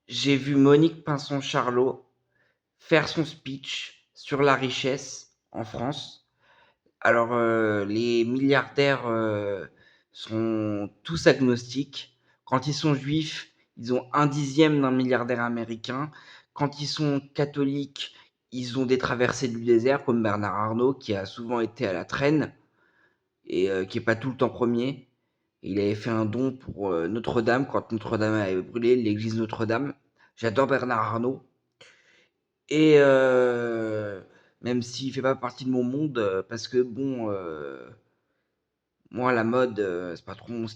J'ai vu Monique Pinson-Charlot faire son speech sur la richesse en France. Alors, les milliardaires sont tous agnostiques. Quand ils sont juifs, ils ont un dixième d'un milliardaire américain. Quand ils sont catholiques, ils ont des traversées du désert, comme Bernard Arnault, qui a souvent été à la traîne et qui est pas tout le temps premier. Il avait fait un don pour Notre-Dame quand Notre-Dame avait brûlé, l'église Notre-Dame. J'adore Bernard Arnault. Et même s'il fait pas partie de mon monde, parce que bon, moi la mode, c'est pas trop mon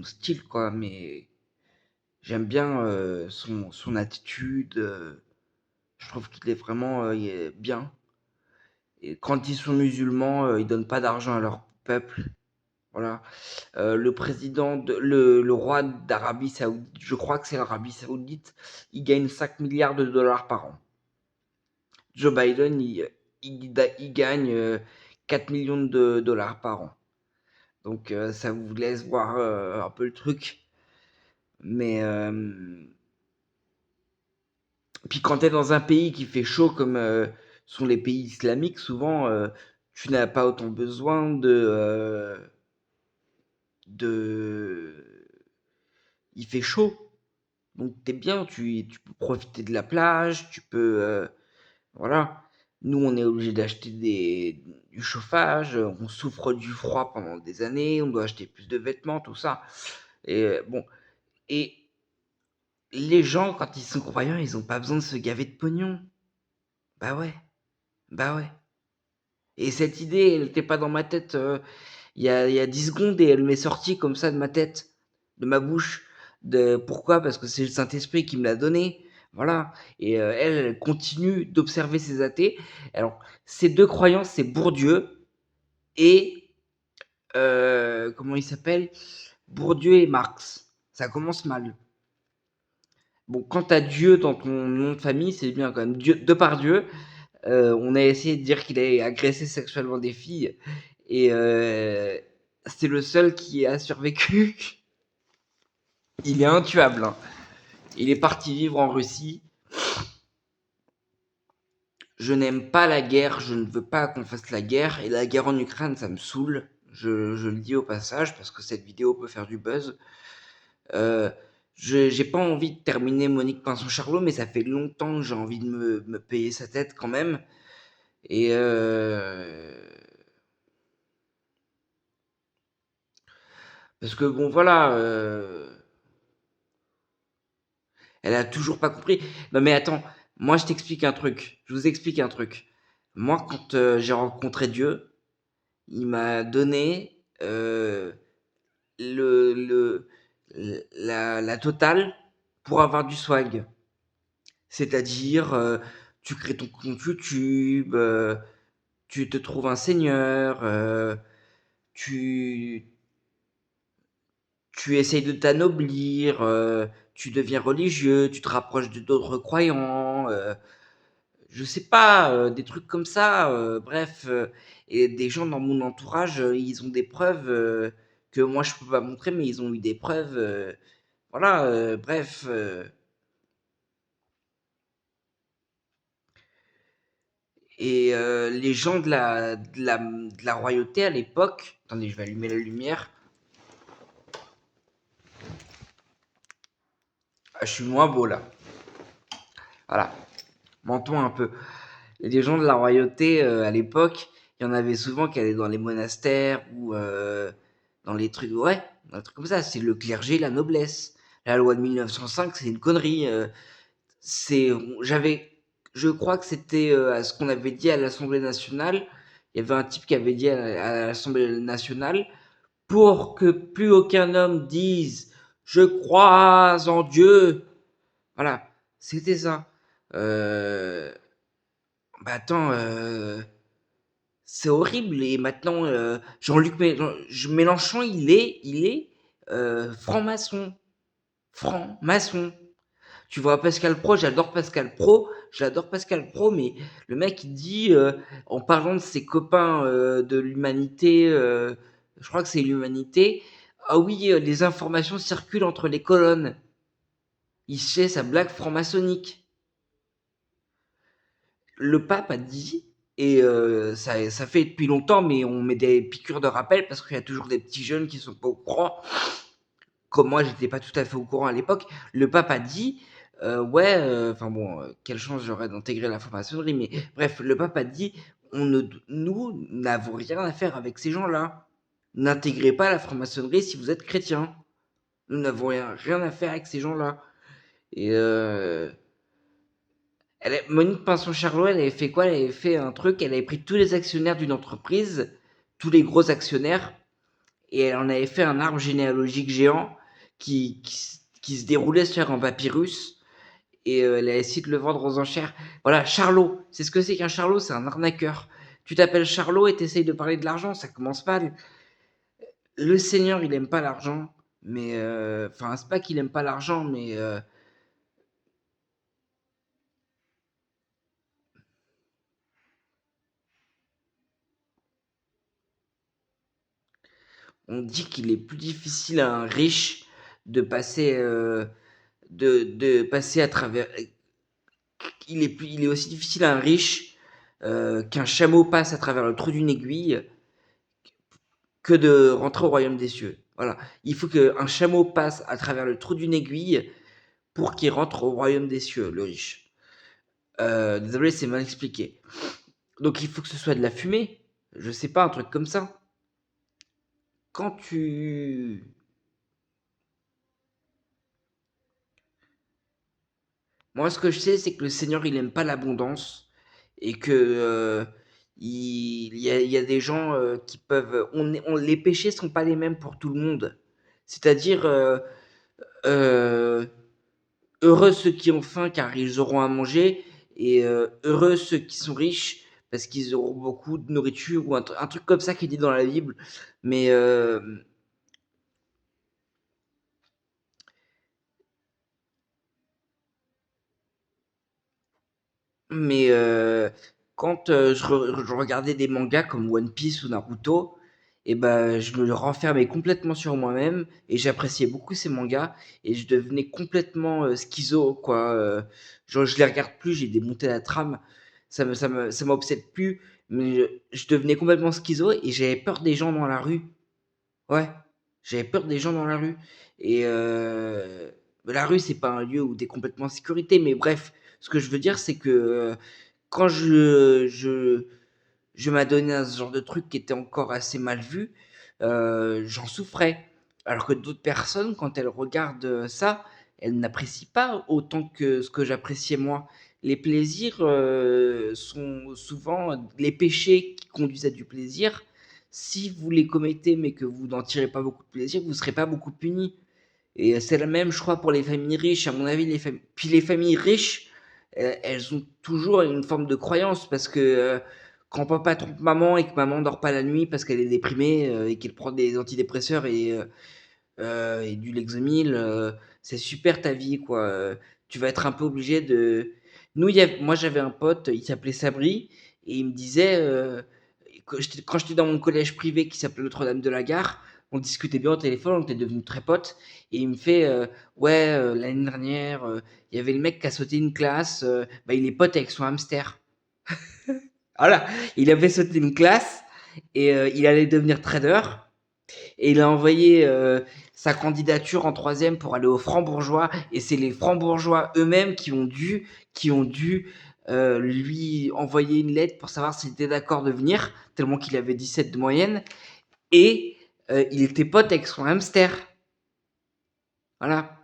style quoi, mais j'aime bien son attitude. Je trouve qu'il est vraiment il est bien. Et quand ils sont musulmans, ils donnent pas d'argent à leur peuple. Voilà. Le président le roi d'Arabie Saoudite, je crois que c'est l'Arabie Saoudite, il gagne 5 milliards de dollars par an. Joe Biden, il gagne 4 millions de dollars par an. Donc ça vous laisse voir un peu le truc. Mais puis quand tu es dans un pays qui fait chaud comme sont les pays islamiques, souvent tu n'as pas autant besoin de... Il fait chaud. Donc t'es bien, tu peux profiter de la plage, tu peux... voilà. Nous, on est obligé d'acheter du chauffage, on souffre du froid pendant des années, on doit acheter plus de vêtements, tout ça. Et bon, et les gens, quand ils sont croyants, ils ont pas besoin de se gaver de pognon. Bah ouais, bah ouais. Et cette idée, elle n'était pas dans ma tête il y a 10 secondes et elle m'est sortie comme ça de ma tête, de ma bouche. Pourquoi? Parce que c'est le Saint-Esprit qui me l'a donné. Voilà. Et elle continue d'observer ses athées. Alors, ces deux croyances, c'est Bourdieu et comment il s'appelle? Bourdieu et Marx. Ça commence mal. Bon, quant à Dieu dans ton nom de famille, c'est bien quand même. Dieu, de par Dieu, on a essayé de dire qu'il a agressé sexuellement des filles et c'est le seul qui a survécu. Il est intuable. Hein. Il est parti vivre en Russie. Je n'aime pas la guerre, je ne veux pas qu'on fasse la guerre. Et la guerre en Ukraine, ça me saoule. Je le dis au passage parce que cette vidéo peut faire du buzz. Euh, j'ai pas envie de terminer Monique Pinson-Charlot, mais ça fait longtemps que j'ai envie de me payer sa tête quand même. Et parce que bon voilà, elle a toujours pas compris. Non mais attends, moi je t'explique un truc. Je vous explique un truc. Moi quand j'ai rencontré Dieu, il m'a donné le la totale pour avoir du swag. C'est-à-dire, tu crées ton compte YouTube, tu te trouves un seigneur, tu tu essayes de t'anoblir, tu deviens religieux, tu te rapproches de d'autres croyants, je sais pas, des trucs comme ça, bref, et des gens dans mon entourage, ils ont des preuves, que moi je peux pas montrer, mais ils ont eu des preuves, voilà, bref, et les gens de la royauté à l'époque, attendez, je vais allumer la lumière. Ah, je suis moins beau là. Voilà, mentons un peu. Et les gens de la royauté à l'époque, il y en avait souvent qui allaient dans les monastères ou dans les trucs, ouais, un truc comme ça. C'est le clergé, la noblesse. La loi de 1905, c'est une connerie. C'est, j'avais, je crois que c'était à ce qu'on avait dit à l'Assemblée nationale. Il y avait un type qui avait dit à l'Assemblée nationale pour que plus aucun homme dise je crois en Dieu. Voilà, c'était ça. Euh, attends, c'est horrible. Et maintenant, Jean-Luc Mélenchon, il est franc-maçon. Franc-maçon. Tu vois Pascal Pro, j'adore Pascal Pro, mais le mec il dit, en parlant de ses copains de l'humanité, je crois que c'est l'humanité, ah oui, les informations circulent entre les colonnes. Il fait sa blague franc-maçonnique. Le pape a dit, et ça fait depuis longtemps, mais on met des piqûres de rappel parce qu'il y a toujours des petits jeunes qui sont pas au courant. Comme moi, j'étais pas tout à fait au courant à l'époque. Le pape a dit, ouais, enfin bon, quelle chance j'aurais d'intégrer la franc-maçonnerie, mais bref, le pape a dit, nous n'avons rien à faire avec ces gens-là. N'intégrez pas la franc-maçonnerie si vous êtes chrétien. Nous n'avons rien à faire avec ces gens-là. Et Monique Pinson-Charlot, elle avait fait quoi? Elle avait fait un truc, elle avait pris tous les actionnaires d'une entreprise, tous les gros actionnaires, et elle en avait fait un arbre généalogique géant qui se déroulait sur un papyrus, et elle a essayé de le vendre aux enchères. Voilà, Charlot, c'est ce que c'est qu'un Charlot, c'est un arnaqueur. Tu t'appelles Charlot et t'essayes de parler de l'argent, ça commence pas. Le Seigneur, il aime pas l'argent, mais enfin, c'est pas qu'il aime pas l'argent, mais on dit qu'il est plus difficile à un riche de passer, de passer à travers. Il est aussi difficile à un riche qu'un chameau passe à travers le trou d'une aiguille que de rentrer au royaume des cieux. Voilà. Il faut qu'un chameau passe à travers le trou d'une aiguille pour qu'il rentre au royaume des cieux, le riche. Désolé, c'est mal expliqué. Donc il faut que ce soit de la fumée. Je sais pas, un truc comme ça. Quand tu... Moi, ce que je sais, c'est que le Seigneur, il aime pas l'abondance et que il y a des gens qui peuvent. Les péchés sont pas les mêmes pour tout le monde. C'est-à-dire, euh, heureux ceux qui ont faim car ils auront à manger et heureux ceux qui sont riches parce qu'ils auront beaucoup de nourriture ou un truc comme ça qui est dit dans la Bible. Mais Mais quand je regardais des mangas comme One Piece ou Naruto, et ben je me renfermais complètement sur moi-même et j'appréciais beaucoup ces mangas et je devenais complètement schizo quoi. Genre je les regarde plus, j'ai démonté la trame, ça m'obsède plus, mais je devenais complètement schizo et j'avais peur des gens dans la rue. Ouais, j'avais peur des gens dans la rue. Et la rue, c'est pas un lieu où tu es complètement en sécurité, mais bref, ce que je veux dire, c'est que quand je m'adonnais à ce genre de truc qui était encore assez mal vu, j'en souffrais. Alors que d'autres personnes, quand elles regardent ça, elles n'apprécient pas autant que ce que j'appréciais moi. Les plaisirs sont souvent les péchés qui conduisent à du plaisir. Si vous les commettez mais que vous n'en tirez pas beaucoup de plaisir, vous ne serez pas beaucoup puni. Et c'est la même, je crois, pour les familles riches. À mon avis, puis les familles riches, elles ont toujours une forme de croyance parce que quand papa trompe maman et que maman dort pas la nuit parce qu'elle est déprimée et qu'elle prend des antidépresseurs et du Lexomil, c'est super ta vie, quoi. Tu vas être un peu obligé de. Moi, j'avais un pote, il s'appelait Sabri et il me disait, quand j'étais dans mon collège privé qui s'appelait Notre-Dame de la Gare, on discutait bien au téléphone, on était devenus très potes. Et il me fait, ouais, l'année dernière, il y avait le mec qui a sauté une classe, bah, il est pote avec son hamster. Voilà, il avait sauté une classe et il allait devenir trader. Et il a envoyé sa candidature en troisième pour aller aux Francs-Bourgeois. Et c'est les Francs-Bourgeois eux-mêmes qui ont dû lui envoyer une lettre pour savoir s'il était d'accord de venir, tellement qu'il avait 17 de moyenne. Et il était pote avec son hamster. Voilà.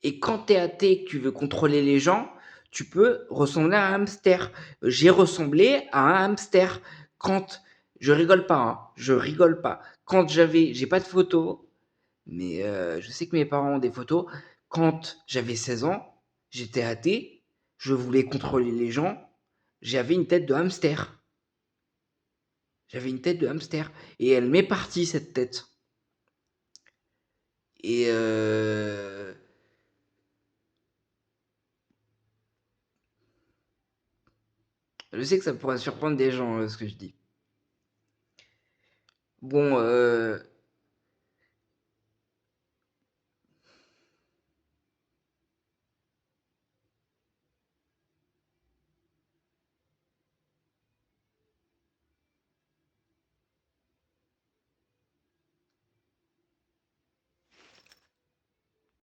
Et quand t'es athée et que tu veux contrôler les gens, tu peux ressembler à un hamster. J'ai ressemblé à un hamster. Quand je rigole pas, hein, je rigole pas. Quand j'ai pas de photos, mais je sais que mes parents ont des photos. Quand j'avais 16 ans, j'étais athée, je voulais contrôler les gens, j'avais une tête de hamster. J'avais une tête de hamster. Et elle m'est partie, cette tête. Et je sais que ça pourrait surprendre des gens, ce que je dis. Bon,